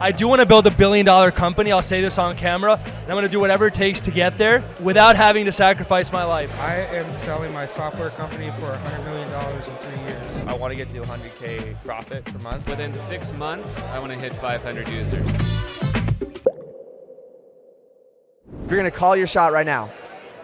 I do want to build $1 billion company. I'll say this on camera, and I'm going to do whatever it takes to get there without having to sacrifice my life. I am selling my software company for $100 million in 3 years. I want to get to 100K profit per month. Within 6 months, I want to hit 500 users. If you're going to call your shot right now,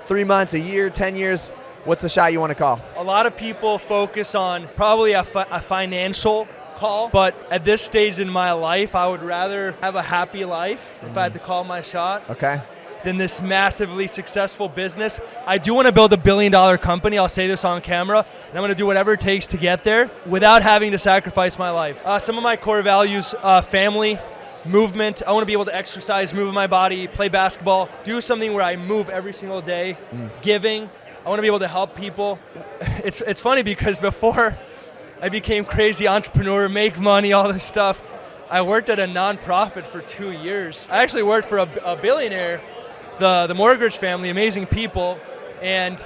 3 months, a year, 10 years, what's the shot you want to call? A lot of people focus on probably a financial call, but at this stage in my life, I would rather have a happy life if I had to call my shot. Okay. Than this massively successful business. I do want to build $1 billion company. I'll say this on camera, and I'm going to do whatever it takes to get there without having to sacrifice my life. Some of my core values, family, movement. I want to be able to exercise, move my body, play basketball, do something where I move every single day, giving. I want to be able to help people. It's funny because before I became crazy entrepreneur, make money, all this stuff, I worked at a nonprofit for 2 years. I actually worked for a billionaire, the Mortgage family, amazing people, and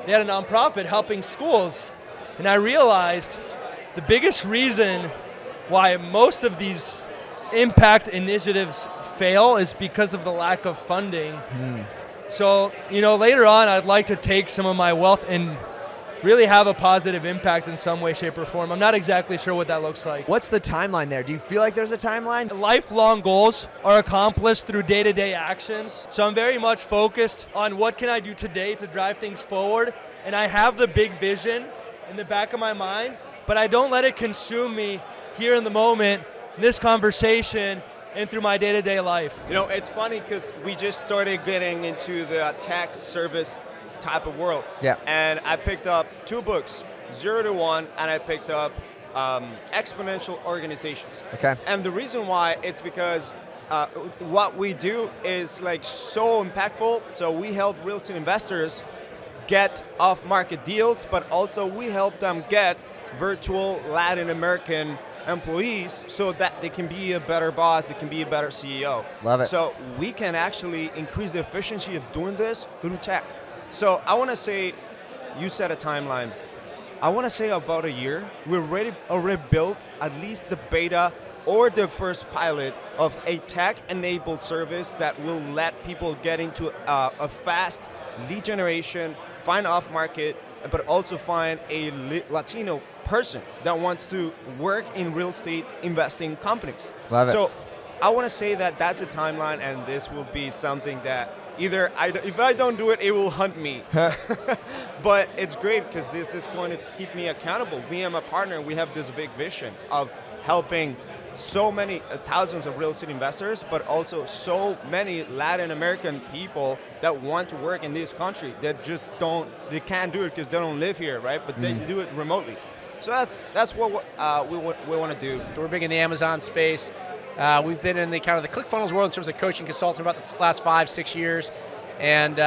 they had a nonprofit helping schools. And I realized the biggest reason why most of these impact initiatives fail is because of the lack of funding. So, later on, I'd like to take some of my wealth and really have a positive impact in some way, shape, or form. I'm not exactly sure what that looks like. What's the timeline there? Do you feel like there's a timeline? Lifelong goals are accomplished through day-to-day actions. So I'm very much focused on what can I do today to drive things forward. And I have the big vision in the back of my mind, but I don't let it consume me here in the moment, in this conversation, and through my day-to-day life. It's funny because we just started getting into the tech service type of world. Yeah. And I picked up 2 books, 0 to 1, and I picked up Exponential Organizations. Okay. And the reason why, it's because what we do is so impactful. So we help real estate investors get off-market deals, but also we help them get virtual Latin American employees so that they can be a better boss, they can be a better CEO. Love it. So we can actually increase the efficiency of doing this through tech. So I want to say, you set a timeline. I want to say about a year. We're already built at least the beta or the first pilot of a tech-enabled service that will let people get into a fast lead generation, find off-market, but also find a Latino person that wants to work in real estate investing companies. Love it. So I want to say that that's a timeline, and this will be something that either if I don't do it, it will hunt me. But it's great because this is going to keep me accountable. Me and my partner, we have this big vision of helping so many thousands of real estate investors, but also so many Latin American people that want to work in this country that just they can't do it because they don't live here, right? But they do it remotely. So that's what we want to do. We're big in the Amazon space. We've been in the kind of the ClickFunnels world in terms of coaching consulting about the last 5-6 years, and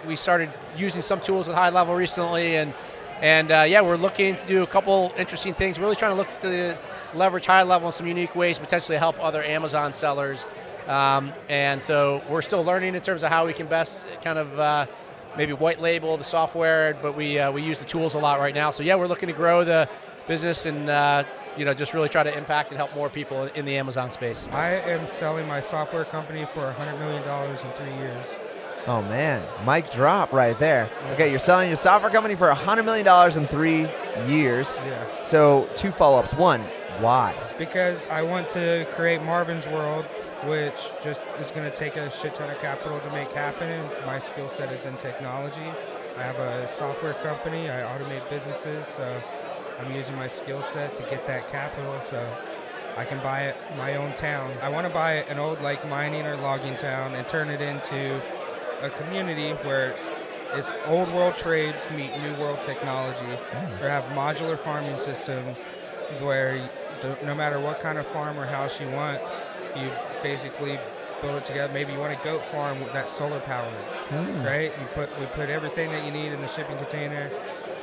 we started using some tools with High Level recently, and we're looking to do a couple interesting things. We're really trying to look to leverage High Level in some unique ways, potentially help other Amazon sellers, and so we're still learning in terms of how we can best kind of maybe white label the software, but we use the tools a lot right now. So we're looking to grow the business and just really try to impact and help more people in the Amazon space. I am selling my software company for $100 million in 3 years. Oh man, mic drop right there. Okay, you're selling your software company for $100 million in 3 years. Yeah. So 2 follow-ups. 1, why? Because I want to create Marvin's World, which just is going to take a shit ton of capital to make happen. And my skill set is in technology. I have a software company. I automate businesses, so I'm using my skill set to get that capital so I can buy it my own town. I want to buy an old mining or logging town and turn it into a community where it's old world trades meet new world technology, or have modular farming systems where no matter what kind of farm or house you want, you basically build it together. Maybe you want a goat farm that's solar powered, right? We put everything that you need in the shipping container,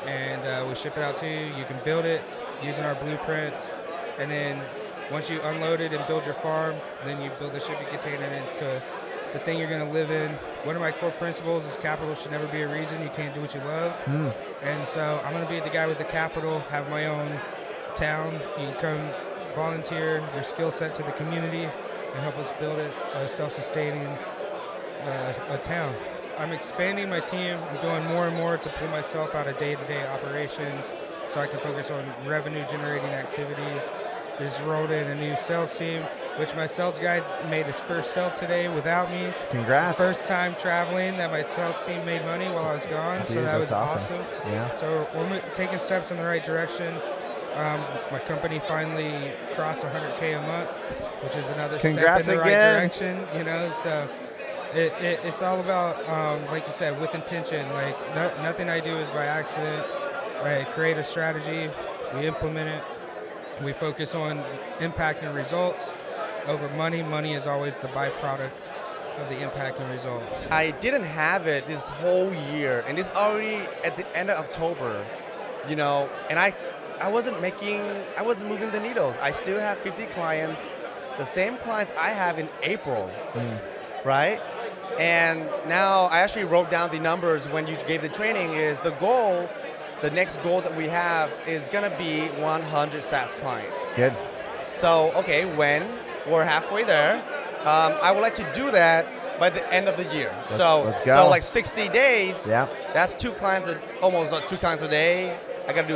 and we ship it out to you. You can build it using our blueprints, and then once you unload it and build your farm, then you build the shipping container into the thing you're going to live in. One of my core principles is capital should never be a reason. You can't do what you love. And so I'm going to be the guy with the capital, have my own town. You can come volunteer your skill set to the community and help us build a self-sustaining a town. I'm expanding my team. I'm doing more and more to pull myself out of day-to-day operations so I can focus on revenue-generating activities. We just rolled in a new sales team, which my sales guy made his first sale today without me. Congrats. First time traveling that my sales team made money while I was gone, Dude, so that was that's awesome. Yeah. So we're taking steps in the right direction. My company finally crossed 100K a month, which is another Congrats step in the again. right direction. You know, so it's all about, like you said, with intention. Like nothing I do is by accident. I create a strategy, we implement it, we focus on impacting results over money. Money is always the byproduct of the impacting results. I didn't have it this whole year, and it's already at the end of October, you know, and I wasn't moving the needles. I still have 50 clients, the same clients I have in April, right? And now I actually wrote down the numbers when you gave the training. Is the goal, the next goal that we have is gonna be 100 SaaS client. Good. So, okay, when we're halfway there, I would like to do that by the end of the year. Let's go. So like 60 days, Yeah. that's almost 2 clients a day. I gotta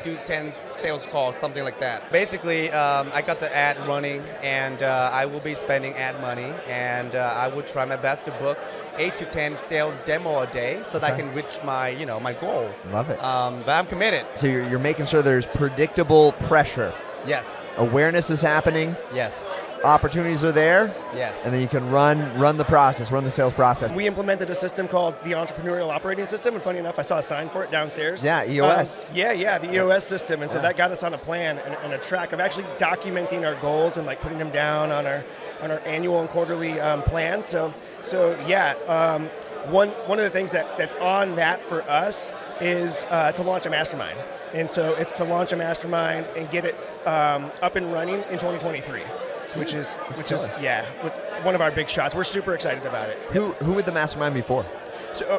do 10 sales calls, something like that. Basically, I got the ad running, and I will be spending ad money, and I will try my best to book 8 to 10 sales demo a day so that I can reach my, my goal. Love it. But I'm committed. So you're making sure there's predictable pressure. Yes. Awareness is happening. Yes. Opportunities are there. Yes. And then you can run the process, run the sales process. We implemented a system called the entrepreneurial operating system, and funny enough, I saw a sign for it downstairs. Yeah, EOS. The EOS system, and so that got us on a plan and a track of actually documenting our goals and like putting them down on our annual and quarterly plans. So one of the things that's on that for us is to launch a mastermind, and so it's to launch a mastermind and get it up and running in 2023. Which is one of our big shots. We're super excited about it. Who would the mastermind be for?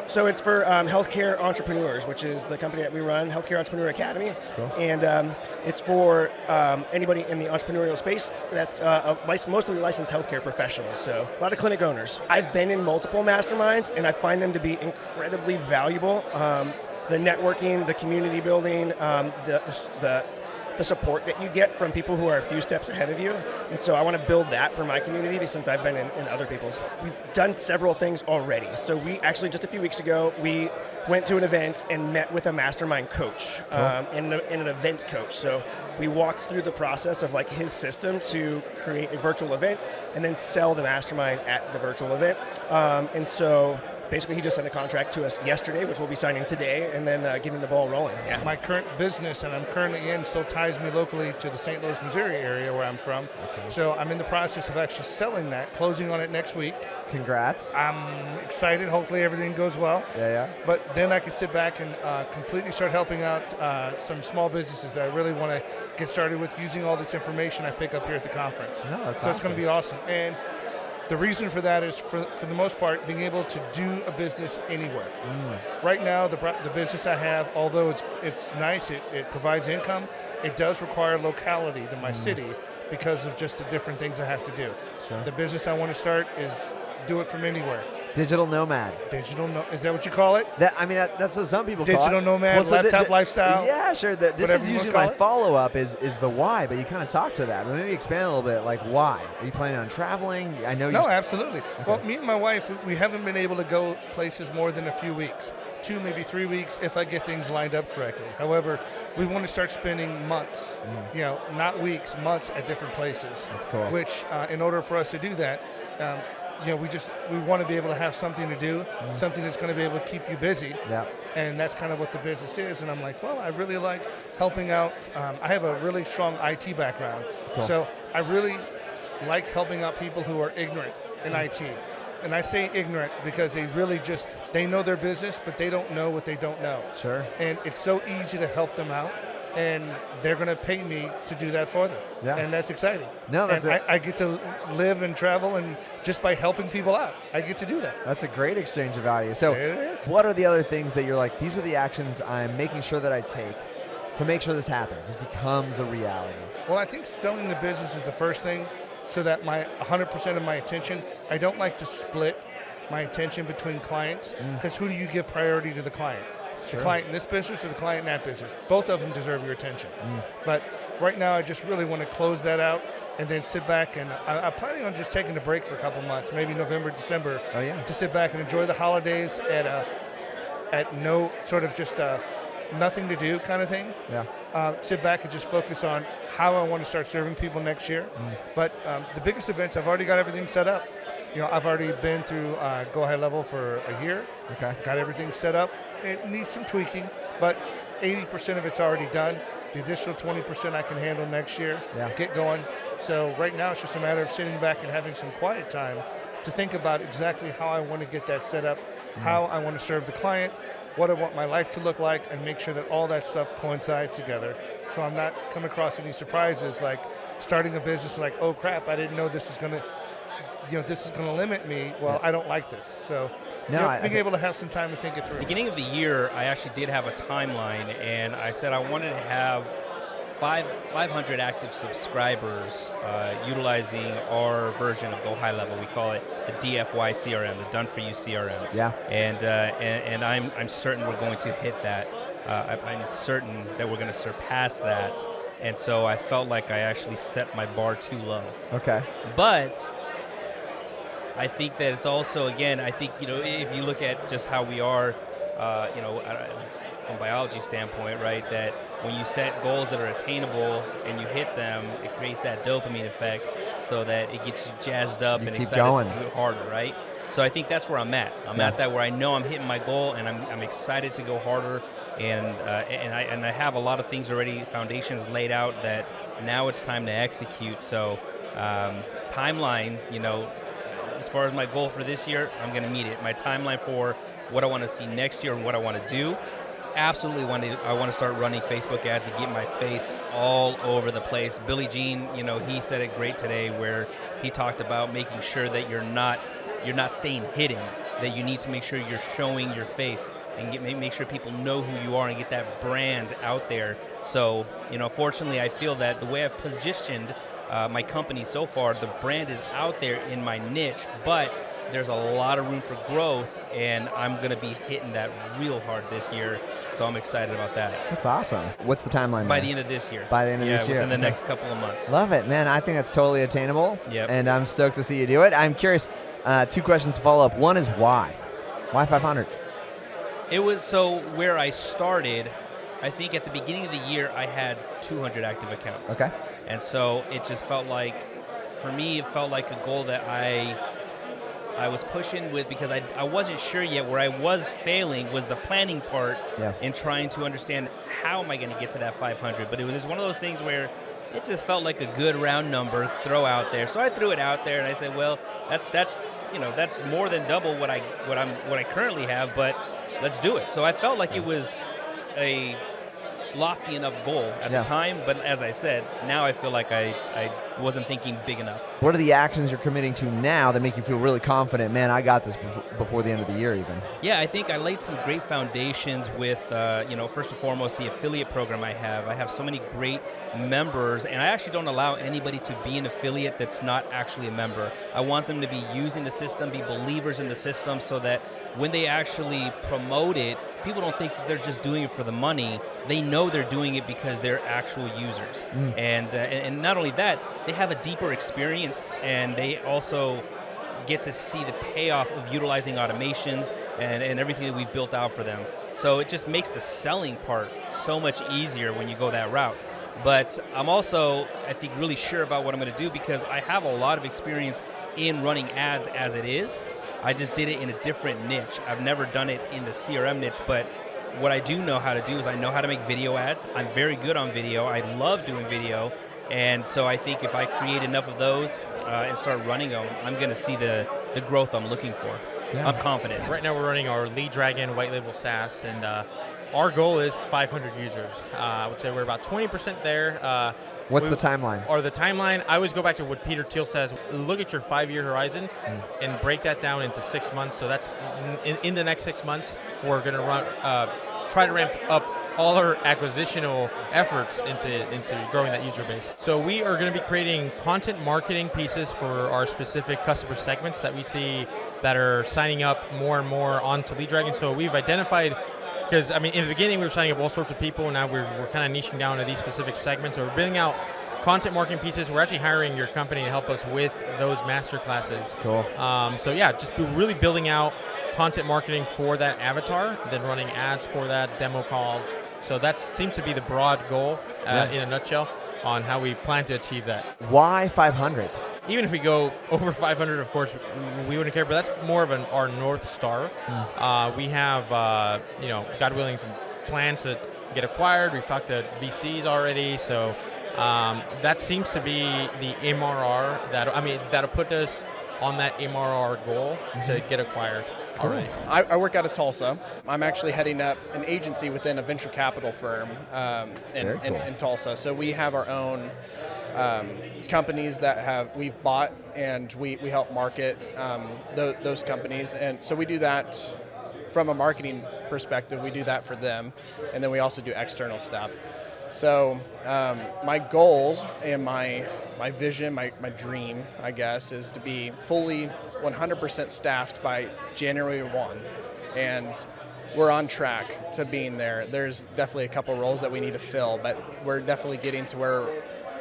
So it's for healthcare entrepreneurs, which is the company that we run, Healthcare Entrepreneur Academy. Cool. And it's for anybody in the entrepreneurial space that's mostly licensed healthcare professionals. So a lot of clinic owners. I've been in multiple masterminds, and I find them to be incredibly valuable. The networking, the community building, the support that you get from people who are a few steps ahead of you. And so I want to build that for my community since I've been in other people's. We've done several things already. So we actually, just a few weeks ago, we went to an event and met with a mastermind coach, in an event coach. So we walked through the process of like his system to create a virtual event and then sell the mastermind at the virtual event. And so basically, he just sent a contract to us yesterday, which we'll be signing today, and then getting the ball rolling. Yeah. My current business, and I'm currently in, still ties me locally to the St. Louis, Missouri area where I'm from. Okay. So I'm in the process of actually selling that, closing on it next week. Congrats. I'm excited. Hopefully everything goes well. Yeah. But then I can sit back and completely start helping out some small businesses that I really want to get started with using all this information I pick up here at the conference. No, that's so it's going to be awesome. And the reason for that is, for the most part, being able to do a business anywhere. Right now, the business I have, although it's nice, it provides income, it does require locality to my city because of just the different things I have to do. Sure. The business I want to start is do it from anywhere. Digital nomad. Is that what you call it? That's what some people call it. Digital nomad, laptop lifestyle. Yeah, sure. This is usually my follow-up is the why, but you kind of talk to that. But maybe expand a little bit, like why? Are you planning on traveling? I know. No, absolutely. Okay. Well, me and my wife, we haven't been able to go places more than a few weeks. 2, maybe 3 weeks if I get things lined up correctly. However, we want to start spending months, not weeks, months at different places. That's cool. Which, in order for us to do that, we want to be able to have something to do, something that's going to be able to keep you busy. Yeah. And that's kind of what the business is. And I'm like, well, I really like helping out. I have a really strong IT background. Cool. So I really like helping out people who are ignorant in IT. And I say ignorant because they know their business, but they don't know what they don't know. Sure. And it's so easy to help them out. And they're going to pay me to do that for them. Yeah. And that's exciting. No, that's and I get to live and travel, and just by helping people out, I get to do that. That's a great exchange of value. So it is. What are the other things that you're like, these are the actions I'm making sure that I take to make sure this happens, this becomes a reality? Well, I think selling the business is the first thing, so that my 100% of my attention, I don't like to split my attention between clients, because who do you give priority to? The client? The client in this business or the client in that business? Both of them deserve your attention. But right now, I just really want to close that out and then sit back, and I'm planning on just taking a break for a couple months, maybe November, December, to sit back and enjoy the holidays at no sort of just nothing to do kind of thing. Sit back and just focus on how I want to start serving people next year. But the biggest events, I've already got everything set up. I've already been through Go High Level for a year. Got everything set up. It needs some tweaking, but 80% of it's already done. The additional 20% I can handle next year. Get going. So right now it's just a matter of sitting back and having some quiet time to think about exactly how I want to get that set up, how I want to serve the client, what I want my life to look like, and make sure that all that stuff coincides together. So I'm not coming across any surprises like starting a business like, oh crap, I didn't know this was going to, this is going to limit me. Well, I don't like this. So being able to have some time to think it through. Beginning of the year, I actually did have a timeline, and I said I wanted to have 500 active subscribers utilizing our version of Go High Level. We call it the DFY CRM, the Done For You CRM. And I'm certain we're going to hit that. I'm certain that we're going to surpass that. And so I felt like I actually set my bar too low. But I think that it's also, again, I think, if you look at just how we are, from biology standpoint, right, that when you set goals that are attainable and you hit them, it creates that dopamine effect so that it gets you jazzed up and excited to do it harder, right? So I think that's where I'm at. I'm at that where I know I'm hitting my goal and I'm excited to go harder, and I have a lot of things already, foundations laid out that now it's time to execute. So timeline, as far as my goal for this year, I'm going to meet it. My timeline for what I want to see next year and what I want to do, absolutely I want to start running Facebook ads and get my face all over the place. Billy Jean, he said it great today where he talked about making sure that you're not staying hidden, that you need to make sure you're showing your face and make sure people know who you are and get that brand out there. So, fortunately, I feel that the way I've positioned my company so far, the brand is out there in my niche, but there's a lot of room for growth, and I'm going to be hitting that real hard this year, so I'm excited about that. That's awesome. What's the timeline By the end of this year. By the end of this year. Within the next couple of months. Love it, man. I think that's totally attainable, Yep. and I'm stoked to see you do it. I'm curious, 2 questions to follow up. One is why? Why 500? It was where I started, I think at the beginning of the year, I had 200 active accounts. And so it just felt like, for me, it felt like a goal that I was pushing with, because I wasn't sure yet. Where I was failing was the planning part in trying to understand how am I going to get to that 500. But it was just one of those things where it just felt like a good round number throw out there. So I threw it out there and I said, well, that's more than double what I currently have, but let's do it. So I felt like it was a lofty enough goal at the time, but as I said, now I feel like I wasn't thinking big enough. What are the actions you're committing to now that make you feel really confident, man, I got this before the end of the year even? Yeah, I think I laid some great foundations with, first and foremost, the affiliate program I have. I have so many great members, and I actually don't allow anybody to be an affiliate that's not actually a member. I want them to be using the system, be believers in the system, so that when they actually promote it, people don't think that they're just doing it for the money. They know they're doing it because they're actual users. And not only that, they have a deeper experience, and they also get to see the payoff of utilizing automations and everything that we've built out for them. So it just makes the selling part so much easier when you go that route. But I'm also, I think, really sure about what I'm going to do, because I have a lot of experience in running ads as it is. I just did it in a different niche. I've never done it in the CRM niche, but what I do know how to do is I know how to make video ads. I'm very good on video. I love doing video. And so I think if I create enough of those and start running them, I'm going to see the growth I'm looking for. I'm confident. Right now we're running our Lead Dragon white label SaaS, and our goal is 500 users. I would say we're about 20% there. What's the timeline? Or the timeline, I always go back to what Peter Thiel says. Look at your 5-year horizon and break that down into 6 months. So that's in the next 6 months, we're going to try to ramp up all our acquisitional efforts into growing that user base. So we are going to be creating content marketing pieces for our specific customer segments that we see that are signing up more and more onto Lead Dragon. So we've identified, because I mean, in the beginning we were signing up all sorts of people, and now we're kind of niching down to these specific segments. So we're building out content marketing pieces. We're actually hiring your company to help us with those master classes. Cool. So yeah, just really building out content marketing for that avatar, then running ads for that, demo calls. So that seems to be the broad goal in a nutshell on how we plan to achieve that. Why 500? Even if we go over 500, of course, we wouldn't care, but that's more of our North Star. We have, God willing, some plans to get acquired. We've talked to VCs already, so that seems to be the MRR that'll put us on that MRR goal to get acquired. Cool. I work out of Tulsa. I'm actually heading up an agency within a venture capital firm in Tulsa. So we have our own companies that we've bought, and we help market those companies. And so we do that from a marketing perspective. We do that for them, and then we also do external stuff. So my goals and my vision, my dream, I guess, is to be fully 100% staffed by January 1. And we're on track to being there. There's definitely a couple roles that we need to fill, but we're definitely getting to where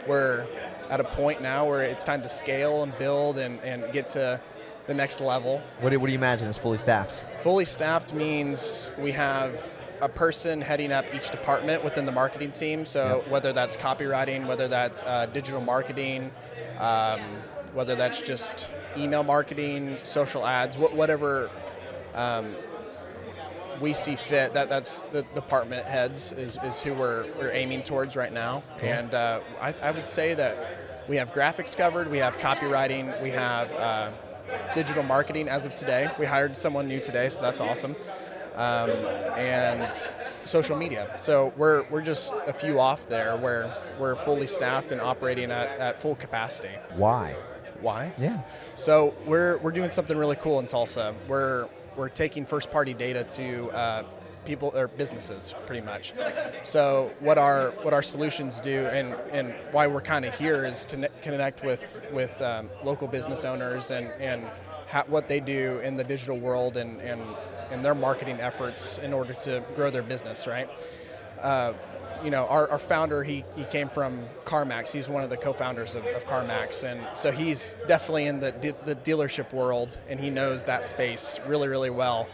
we're at a point now where it's time to scale and build and get to the next level. What do you imagine is fully staffed? Fully staffed means we have a person heading up each department within the marketing team. So whether that's copywriting, whether that's digital marketing, whether that's just email marketing, social ads, whatever we see fit, that's the department heads is who we're aiming towards right now. Cool. And I would say that we have graphics covered, we have copywriting, we have digital marketing as of today. We hired someone new today, so that's awesome. And social media. So we're just a few off there where we're fully staffed and operating at full capacity. Why? Yeah. So we're doing something really cool in Tulsa. We're taking first party data to people or businesses pretty much. So what our solutions do and why we're kind of here is to connect with local business owners and what they do in the digital world and their marketing efforts in order to grow their business, right? Our founder, he came from CarMax. He's one of the co-founders of CarMax, and so he's definitely in the dealership world, and he knows that space really, really well.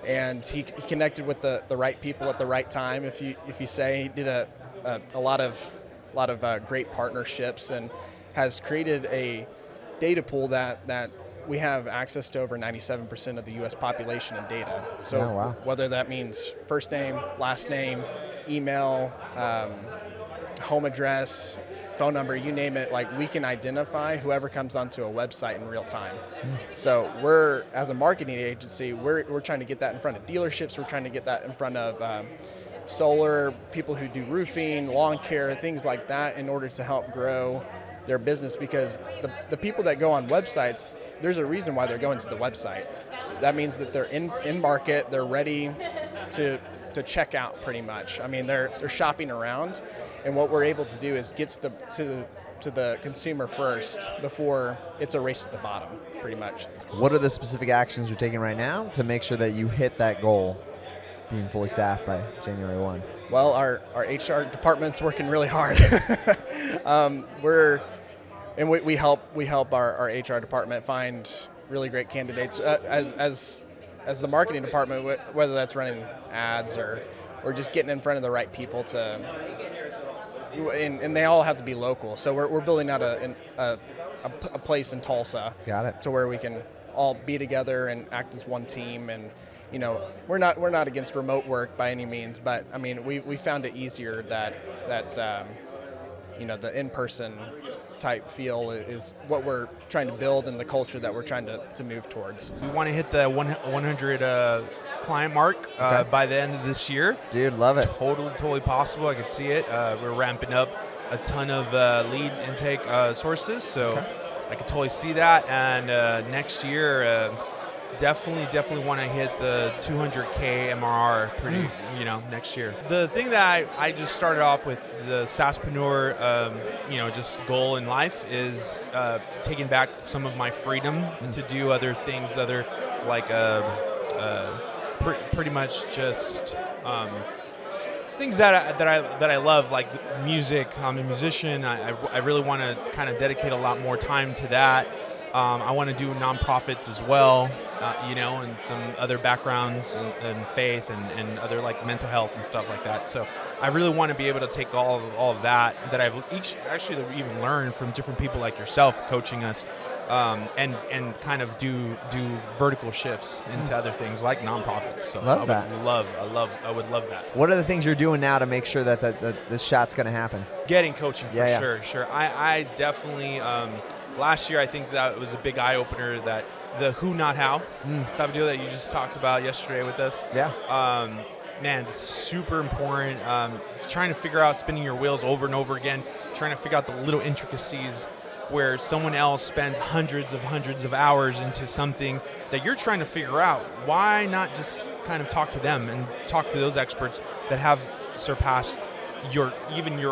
And he connected with the right people at the right time. If you say, he did a lot of great partnerships and has created a data pool that we have access to over 97% of the U.S. population in data. So whether that means first name, last name, email, home address, phone number, you name it, like we can identify whoever comes onto a website in real time. So we're, as a marketing agency, we're trying to get that in front of dealerships. We're trying to get that in front of solar, people who do roofing, lawn care, things like that in order to help grow their business, because the people that go on websites, there's a reason why they're going to the website. That means that they're in market, they're ready to check out pretty much. I mean, they're shopping around, and what we're able to do is get to the consumer first before it's a race to the bottom, pretty much. What are the specific actions you're taking right now to make sure that you hit that goal, being fully staffed by January 1? Well, our HR department's working really hard. We help our HR department find really great candidates as the marketing department, whether that's running ads or just getting in front of the right people and they all have to be local. So we're building out a place in Tulsa. Got it. To where we can all be together and act as one team. And we're not against remote work by any means, but I mean we found it easier that the in-person type feel is what we're trying to build and the culture that we're trying to move towards. We want to hit the 100 client mark by the end of this year. Dude, love it. Totally possible. I could see it. We're ramping up a ton of lead intake sources, so I could totally see that. And next year, definitely want to hit the 200K MRR pretty, next year. The thing that I just started off with, the SaaSpreneur, just goal in life is taking back some of my freedom to do other things, pretty much just things that I love, like music. I'm a musician. I really want to kind of dedicate a lot more time to that. I want to do nonprofits as well, and some other backgrounds and faith and other like mental health and stuff like that. So I really want to be able to take all of that I've even learned from different people like yourself coaching us, and kind of do vertical shifts into other things like nonprofits. So I would love that. What are the things you're doing now to make sure that this shot's going to happen? Getting coaching for sure. I definitely. Last year, I think that was a big eye-opener, that the who, not how type of deal that you just talked about yesterday with us. Yeah. Man, it's super important. Trying to figure out spinning your wheels over and over again, trying to figure out the little intricacies where someone else spent hundreds of hours into something that you're trying to figure out. Why not just kind of talk to them and talk to those experts that have surpassed your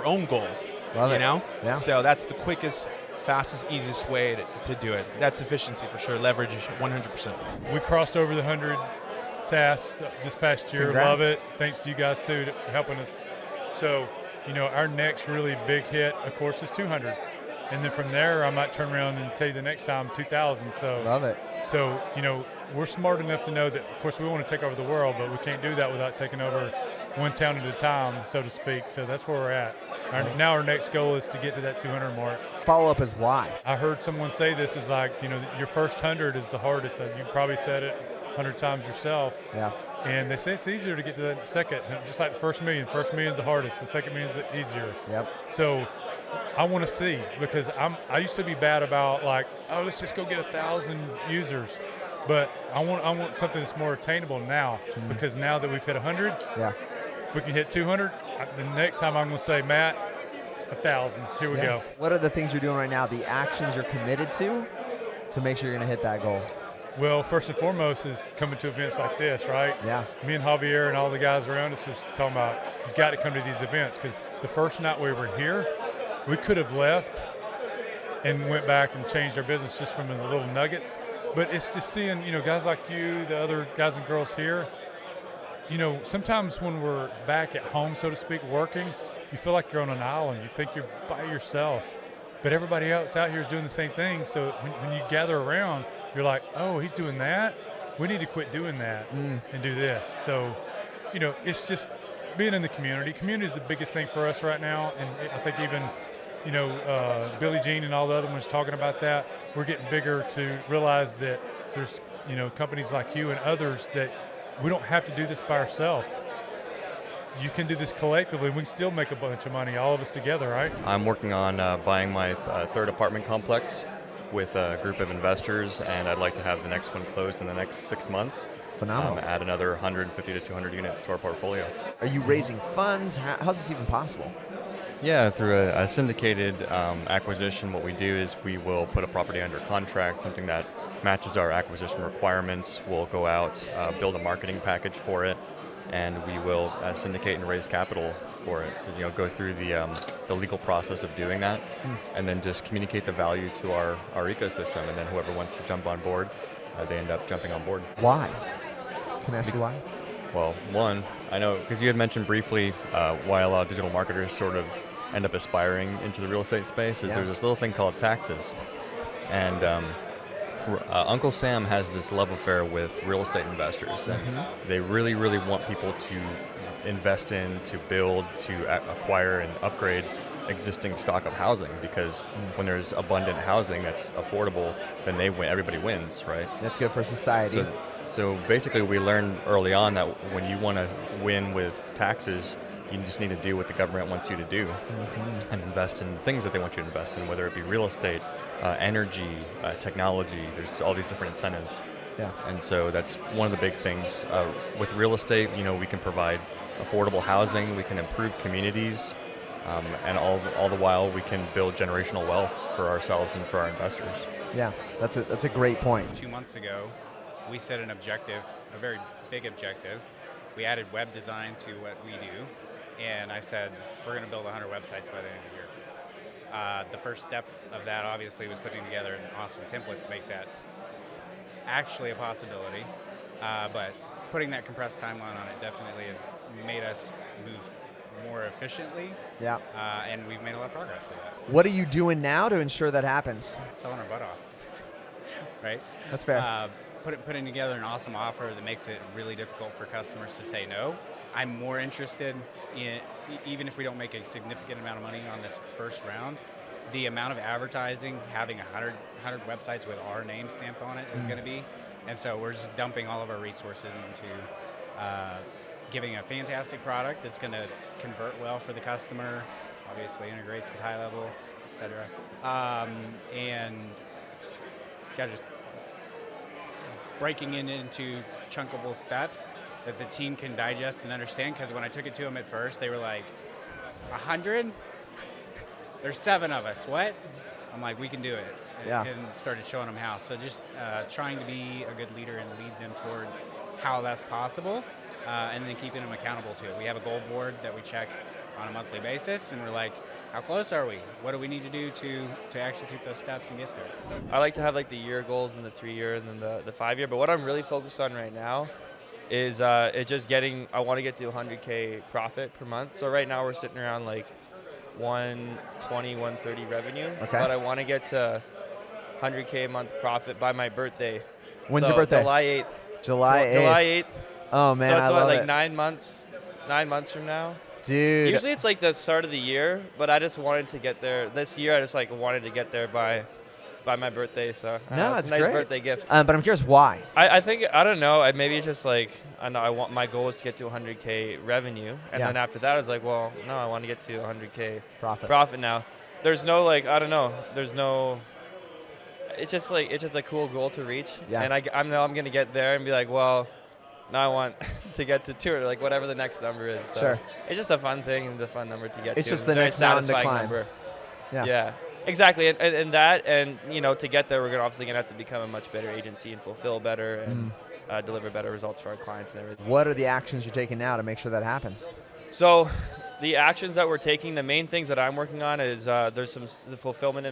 own goal? Love it. Yeah. So that's the quickest, fastest, easiest way to do it. That's efficiency for sure. Leverage 100%. We crossed over the 100 SaaS this past year. Congrats. Love it. Thanks to you guys too for helping us. So, our next really big hit, of course, is 200. And then from there, I might turn around and tell you the next time 2,000. So love it. So, we're smart enough to know that, of course, we want to take over the world, but we can't do that without taking over one town at a time, so to speak. So that's where we're at. Now our next goal is to get to that 200 mark. Follow-up is why? I heard someone say this is like, your first 100 is the hardest. You probably said it 100 times yourself. Yeah. And they say it's easier to get to that second, just like the first million. First million's the hardest. The second million's the easier. Yep. So I want to see, because I used to be bad about like, let's just go get 1,000 users. But I want something that's more attainable now, because now that we've hit 100, if we can hit 200, the next time I'm going to say, Matt, 1,000. Here we go. What are the things you're doing right now, the actions you're committed to make sure you're going to hit that goal? Well, first and foremost is coming to events like this, right? Yeah. Me and Javier and all the guys around us was talking about, you got to come to these events, because the first night we were here, we could have left and went back and changed our business just from the little nuggets. But it's just seeing, guys like you, the other guys and girls here, sometimes when we're back at home, so to speak, working, you feel like you're on an island. You think you're by yourself. But everybody else out here is doing the same thing. So when you gather around, you're like, oh, he's doing that? We need to quit doing that and do this. So, it's just being in the community. Community is the biggest thing for us right now. And I think even, Billie Jean and all the other ones talking about that, we're getting bigger to realize that there's, companies like you and others that we don't have to do this by ourselves. You can do this collectively. We can still make a bunch of money, all of us together, right? I'm working on buying my third apartment complex with a group of investors, and I'd like to have the next one closed in the next 6 months. Phenomenal. Add another 150 to 200 units to our portfolio. Are you raising funds? How's this even possible? Yeah, through a syndicated acquisition, what we do is we will put a property under contract, something that matches our acquisition requirements. We'll go out, build a marketing package for it, and we will syndicate and raise capital for it. So, go through the legal process of doing that, and then just communicate the value to our ecosystem, and then whoever wants to jump on board, they end up jumping on board. Why? Can I ask you why? Well, one, I know, because you had mentioned briefly why a lot of digital marketers sort of end up aspiring into the real estate space, is there's this little thing called taxes. And Uncle Sam has this love affair with real estate investors, and they really, really want people to invest in, to build, to acquire and upgrade existing stock of housing, because when there's abundant housing that's affordable, then they win. Everybody wins, right? That's good for society. So basically, we learned early on that when you want to win with taxes, you just need to do what the government wants you to do and invest in the things that they want you to invest in, whether it be real estate, energy, technology. There's all these different incentives. Yeah. And so that's one of the big things. With real estate, we can provide affordable housing, we can improve communities, and all the while we can build generational wealth for ourselves and for our investors. Yeah, that's a great point. 2 months ago, we set an objective, a very big objective. We added web design to what we do, and I said, we're going to build 100 websites by the end of the year. The first step of that, obviously, was putting together an awesome template to make that actually a possibility, but putting that compressed timeline on it definitely has made us move more efficiently. Yeah. And we've made a lot of progress with that. What are you doing now to ensure that happens? Selling our butt off, right? That's fair. Putting together an awesome offer that makes it really difficult for customers to say no. I'm more interested in, even if we don't make a significant amount of money on this first round, the amount of advertising, having 100 websites with our name stamped on it is going to be. And so we're just dumping all of our resources into giving a fantastic product that's going to convert well for the customer, obviously integrates with high level, et cetera. And just breaking it into chunkable steps that the team can digest and understand, because when I took it to them at first, they were like, 100? There's 7 of us, what? I'm like, we can do it. Yeah. And started showing them how. So just trying to be a good leader and lead them towards how that's possible, and then keeping them accountable to it. We have a goal board that we check on a monthly basis, and we're like, how close are we? What do we need to do to execute those steps and get there? I like to have like the year goals and the 3-year and then the 5-year, but what I'm really focused on right now is it's just getting, I want to get to 100K profit per month. So right now we're sitting around like 120, 130 revenue, but I want to get to 100K a month profit by my birthday. When's your birthday? July 8th. July 8th. July 8th. Oh man, so it's I love like it. 9 months from now. Dude. Usually it's like the start of the year, but I just wanted to get there. This year I just like wanted to get there by my birthday, so no, it's a nice great. birthday gift. But I'm curious why. I think, I don't know, maybe it's just like, I know my goal is to get to 100K revenue, and then after that I was like, well, no, I want to get to 100K profit now. There's no like, I don't know, it's just a cool goal to reach, and I know I'm going to get there and be like, well, now I want to get to 200, like whatever the next number is. So sure. It's just a fun thing and a fun number to get to. It's just the next mountain to climb. Number. Yeah. Exactly, and that, and to get there, we're obviously going to have to become a much better agency and fulfill better and deliver better results for our clients and everything. What are the actions you're taking now to make sure that happens? So the actions that we're taking, the main things that I'm working on is there's some fulfillment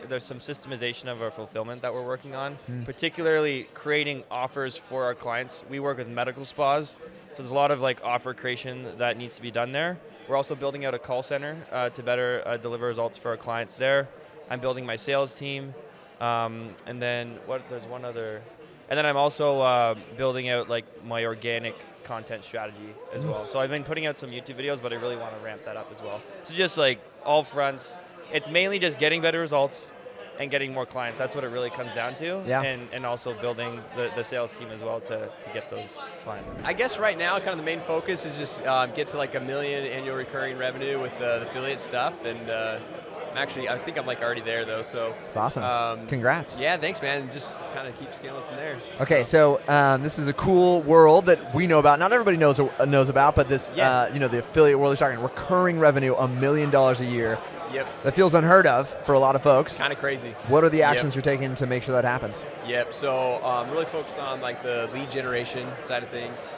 there's some systemization of our fulfillment that we're working on, particularly creating offers for our clients. We work with medical spas, so there's a lot of like offer creation that needs to be done there. We're also building out a call center to better deliver results for our clients there. I'm building my sales team, and then there's one other, and then I'm also building out like my organic content strategy as well. So I've been putting out some YouTube videos, but I really want to ramp that up as well. So just like all fronts, it's mainly just getting better results and getting more clients. That's what it really comes down to. Yeah. And also building the sales team as well to get those clients. I guess right now kind of the main focus is just get to like $1 million annual recurring revenue with the affiliate stuff, and I think I'm like already there though, so. It's awesome. Congrats. Yeah, thanks man, and just kind of keep scaling from there. Okay, so this is a cool world that we know about. Not everybody knows about, but this, the affiliate world is talking recurring revenue, $1 million a year. Yep. That feels unheard of for a lot of folks. Kind of crazy. What are the actions you're taking to make sure that happens? Yep, so really focused on like the lead generation side of things.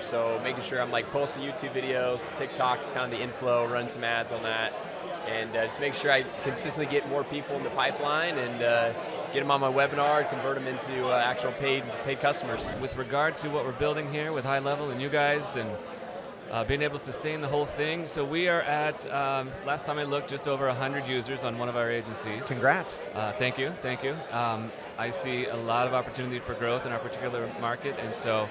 So making sure I'm like posting YouTube videos, TikTok's kind of the inflow, run some ads on that. And just make sure I consistently get more people in the pipeline and get them on my webinar, convert them into actual paid customers. With regard to what we're building here with High Level and you guys and being able to sustain the whole thing, so we are at, last time I looked, just over 100 users on one of our agencies. Congrats. Thank you. I see a lot of opportunity for growth in our particular market, and so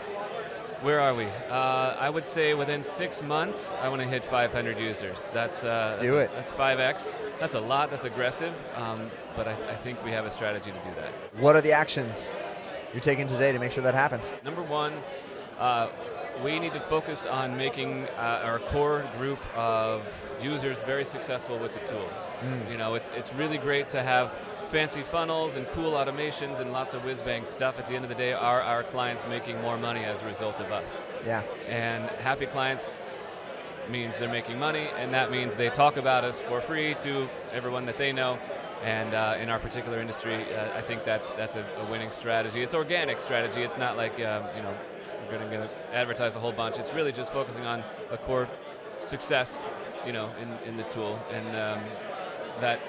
where are we? I would say within 6 months, I want to hit 500 users. That's 5x. That's a lot. That's aggressive. But I think we have a strategy to do that. What are the actions you're taking today to make sure that happens? Number one, we need to focus on making our core group of users very successful with the tool. It's really great to have fancy funnels and cool automations and lots of whiz-bang stuff. At the end of the day, are our clients making more money as a result of us? Yeah. And happy clients means they're making money, and that means they talk about us for free to everyone that they know, And in our particular industry, I think that's a winning strategy. It's organic strategy. It's not like we're going to advertise a whole bunch. It's really just focusing on a core success, in the tool, and that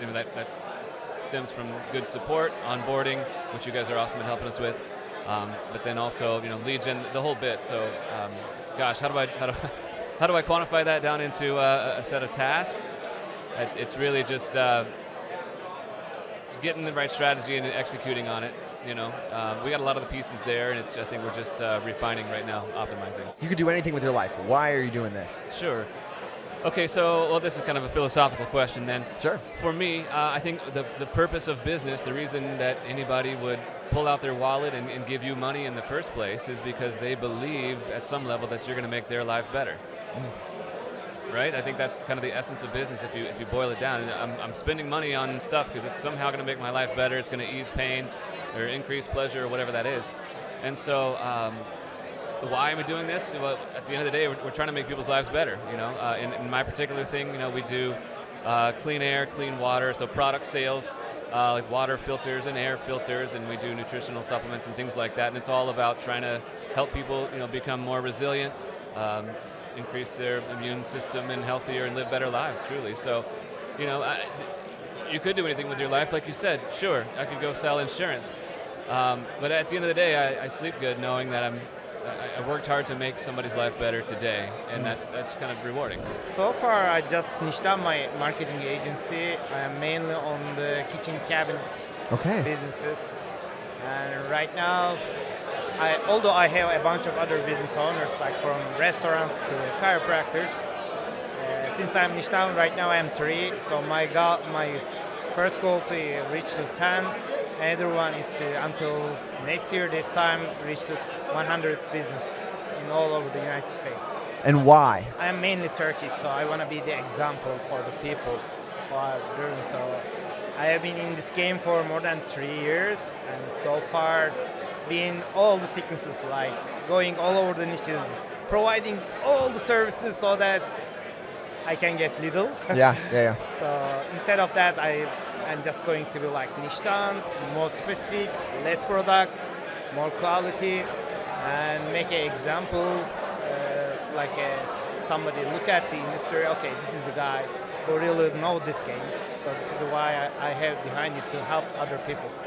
stems from good support, onboarding, which you guys are awesome at helping us with, but then also lead gen, the whole bit. So, gosh, how do I quantify that down into a set of tasks? It's really just getting the right strategy and executing on it. We got a lot of the pieces there, and I think we're just refining right now, optimizing. You could do anything with your life. Why are you doing this? Sure. Okay, so this is kind of a philosophical question then. Sure. For me, I think the purpose of business, the reason that anybody would pull out their wallet and give you money in the first place is because they believe at some level that you're going to make their life better. Right? I think that's kind of the essence of business if you boil it down. And I'm spending money on stuff because it's somehow going to make my life better. It's going to ease pain or increase pleasure or whatever that is. And so why am I doing this? Well, at the end of the day, we're trying to make people's lives better. In my particular thing, we do clean air, clean water, so product sales, like water filters and air filters, and we do nutritional supplements and things like that. And it's all about trying to help people, become more resilient, increase their immune system and healthier and live better lives, truly. So, you could do anything with your life, like you said. Sure, I could go sell insurance. But at the end of the day, I sleep good knowing that I worked hard to make somebody's life better today, and that's kind of rewarding. So far, I just niched down my marketing agency. I am mainly on the kitchen cabinet businesses. And right now, although I have a bunch of other business owners, like from restaurants to chiropractors, since I'm niched down right now, I'm 3. So my first goal to reach to 10. Another one is to, until next year, this time, reach to 100 business in all over the United States. And why? I am mainly Turkish, so I want to be the example for the people who are doing so. I have been in this game for more than 3 years, and so far, being all the sicknesses, like going all over the niches, providing all the services so that I can get little. Yeah. So instead of that, I'm just going to be like niche down, more specific, less product, more quality, and make an example, somebody look at the industry, okay, this is the guy who really knows this game. So this is why I have behind it to help other people.